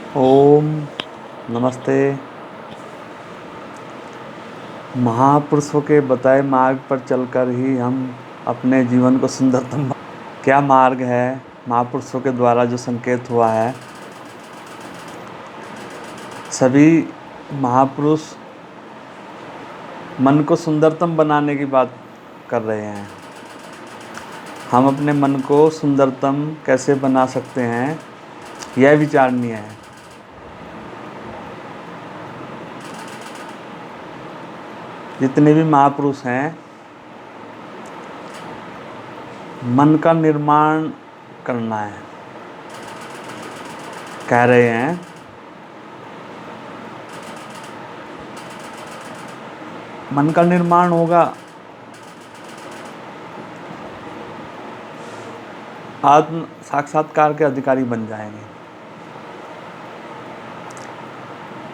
ओम नमस्ते। महापुरुषों के बताए मार्ग पर चलकर ही हम अपने जीवन को सुंदरतम क्या मार्ग है महापुरुषों के द्वारा जो संकेत हुआ है। सभी महापुरुष मन को सुंदरतम बनाने की बात कर रहे हैं। हम अपने मन को सुंदरतम कैसे बना सकते हैं, यह विचारणीय है। जितने भी महापुरुष हैं, मन का निर्माण करना है, कह रहे हैं। मन का निर्माण होगा, आत्म साक्षात्कार के अधिकारी बन जाएंगे।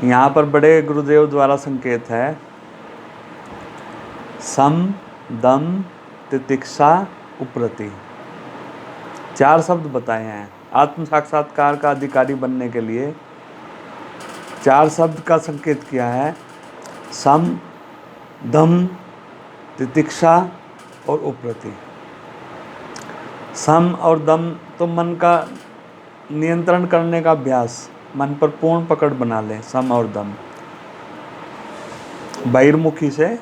यहाँ पर बड़े गुरुदेव द्वारा संकेत है, सम दम तितिक्षा उप्रति। 4 शब्द बताए हैं। आत्म साक्षात्कार का अधिकारी बनने के लिए 4 शब्द का संकेत किया है, सम दम तितिक्षा और उप्रति। सम और दम तो मन का नियंत्रण करने का अभ्यास, मन पर पूर्ण पकड़ बना लें। सम और दम बहिर्मुखी से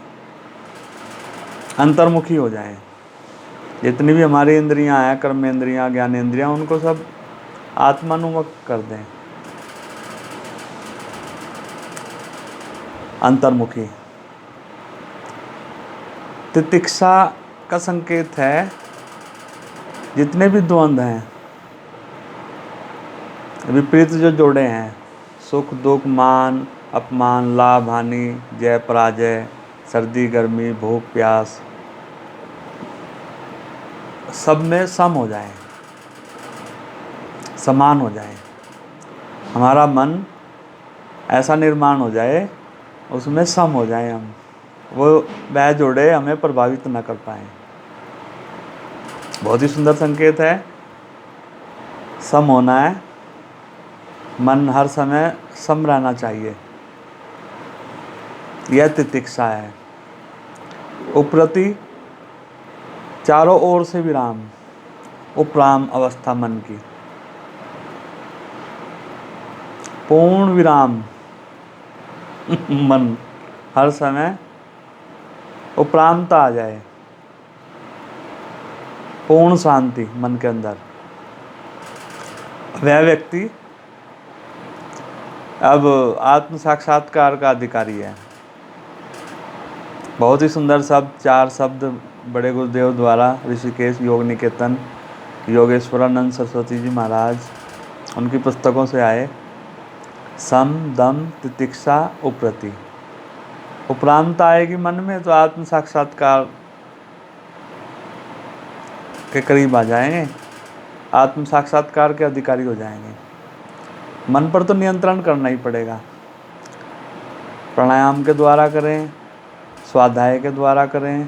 अंतर्मुखी हो जाएं। जितनी भी हमारी इंद्रियां हैं, कर्मेंद्रियां, ज्ञानेंद्रियां, उनको सब आत्मानुमुख कर दें, अंतर्मुखी। तितिक्षा का संकेत है, जितने भी द्वंद्व हैं, विपरीत जो जोड़े हैं, सुख दुख, मान अपमान, लाभ हानि, जय पराजय, सर्दी गर्मी, भूख प्यास, सब में सम हो जाए, समान हो जाए। हमारा मन ऐसा निर्माण हो जाए, उसमें सम हो जाए, हम वो वह जोड़े हमें प्रभावित न कर पाए। बहुत ही सुंदर संकेत है। सम होना है, मन हर समय सम रहना चाहिए, यह तितिक्षा है। उप्रति, चारों ओर से विराम, उपराम अवस्था मन की, पूर्ण विराम। मन हर समय उपरामता आ जाए, पूर्ण शांति मन के अंदर। वह व्यक्ति अब आत्म साक्षात्कार का अधिकारी है। बहुत ही सुंदर शब्द, 4 शब्द बड़े गुरुदेव द्वारा, ऋषिकेश योग निकेतन, योगेश्वरानंद सरस्वती जी महाराज, उनकी पुस्तकों से आए। सम दम तितिक्षा उप्रति। उपरामता आएगी मन में तो आत्म साक्षात्कार के करीब आ जाएंगे, आत्म साक्षात्कार के अधिकारी हो जाएंगे। मन पर तो नियंत्रण करना ही पड़ेगा। प्राणायाम के द्वारा करें, स्वाध्याय के द्वारा करें,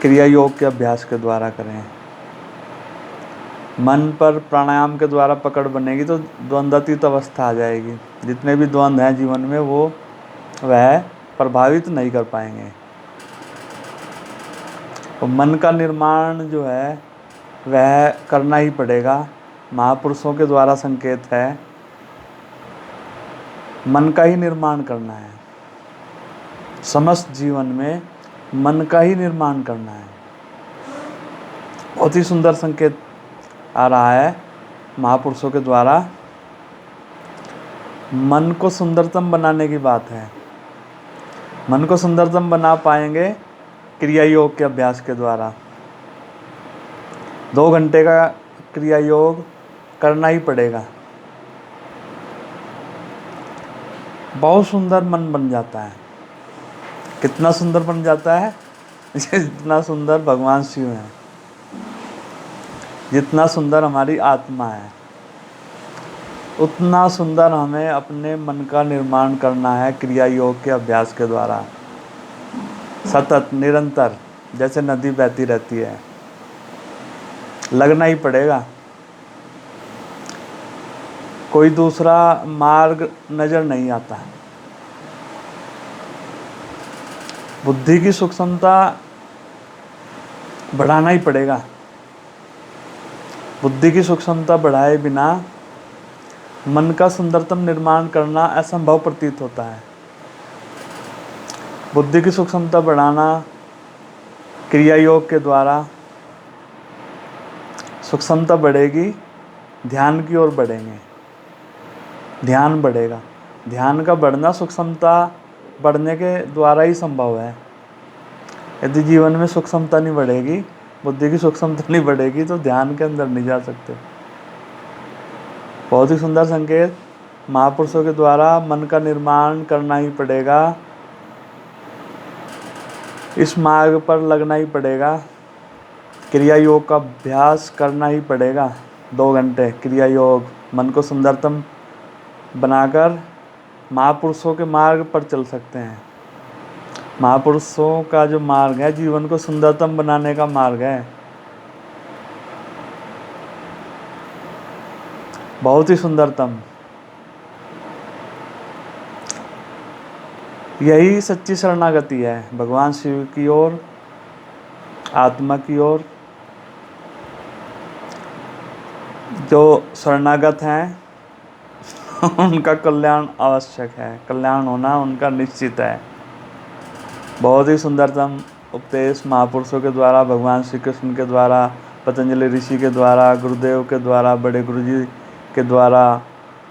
क्रिया योग के अभ्यास के द्वारा करें। मन पर प्राणायाम के द्वारा पकड़ बनेगी तो द्वंद्वातीत अवस्था आ जाएगी। जितने भी द्वंद्व हैं जीवन में, वो वह प्रभावित नहीं कर पाएंगे। तो मन का निर्माण जो है वह करना ही पड़ेगा। महापुरुषों के द्वारा संकेत है, मन का ही निर्माण करना है। समस्त जीवन में मन का ही निर्माण करना है। बहुत ही सुंदर संकेत आ रहा है महापुरुषों के द्वारा। मन को सुंदरतम बनाने की बात है। मन को सुंदरतम बना पाएंगे क्रिया योग के अभ्यास के द्वारा। 2 घंटे का क्रिया योग करना ही पड़ेगा। बहुत सुंदर मन बन जाता है। कितना सुंदर बन जाता है? जितना सुंदर भगवान शिव हैं, जितना सुंदर हमारी आत्मा है, उतना सुंदर हमें अपने मन का निर्माण करना है क्रिया योग के अभ्यास के द्वारा। सतत निरंतर, जैसे नदी बहती रहती है, लगना ही पड़ेगा। कोई दूसरा मार्ग नज़र नहीं आता है। बुद्धि की सूक्ष्मता बढ़ाना ही पड़ेगा। बुद्धि की सूक्ष्मता बढ़ाए बिना मन का सुंदरतम निर्माण करना असंभव प्रतीत होता है। बुद्धि की सूक्ष्मता बढ़ाना क्रिया योग के द्वारा सूक्ष्मता बढ़ेगी, ध्यान की ओर बढ़ेंगे, ध्यान बढ़ेगा। ध्यान का बढ़ना सूक्ष्मता बढ़ने के द्वारा ही संभव है। यदि जीवन में सूक्ष्मता नहीं बढ़ेगी, बुद्धि की सूक्ष्मता नहीं बढ़ेगी, तो ध्यान के अंदर नहीं जा सकते। बहुत ही सुंदर संकेत। महापुरुषों के द्वारा मन का निर्माण करना ही पड़ेगा, इस मार्ग पर लगना ही पड़ेगा, क्रिया योग का अभ्यास करना ही पड़ेगा। 2 घंटे क्रिया योग, मन को सुंदरतम बनाकर महापुरुषों के मार्ग पर चल सकते हैं। महापुरुषों का जो मार्ग है, जीवन को सुंदरतम बनाने का मार्ग है। बहुत ही सुंदरतम। यही सच्ची शरणागति है, भगवान शिव की ओर, आत्मा की ओर। जो शरणागत हैं उनका कल्याण आवश्यक है, कल्याण होना उनका निश्चित है। बहुत ही सुंदरतम उपदेश महापुरुषों के द्वारा, भगवान श्री कृष्ण के द्वारा, पतंजलि ऋषि के द्वारा, गुरुदेव के द्वारा, बड़े गुरुजी के द्वारा,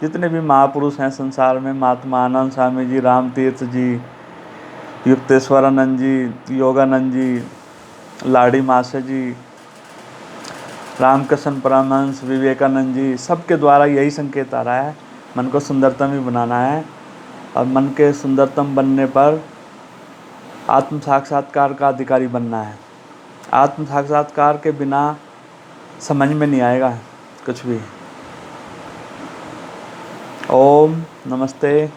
जितने भी महापुरुष हैं संसार में, महात्मा आनंद स्वामी जी, राम तीर्थ जी, युक्तेश्वरानंद जी, योगानंद जी, लाड़ी मासे जी, रामकृष्ण परमहंस, विवेकानंद जी, सबके द्वारा यही संकेत आ रहा है, मन को सुंदरतम ही बनाना है। और मन के सुंदरतम बनने पर आत्म साक्षात्कार का अधिकारी बनना है। आत्म साक्षात्कार के बिना समझ में नहीं आएगा कुछ भी। ओम नमस्ते।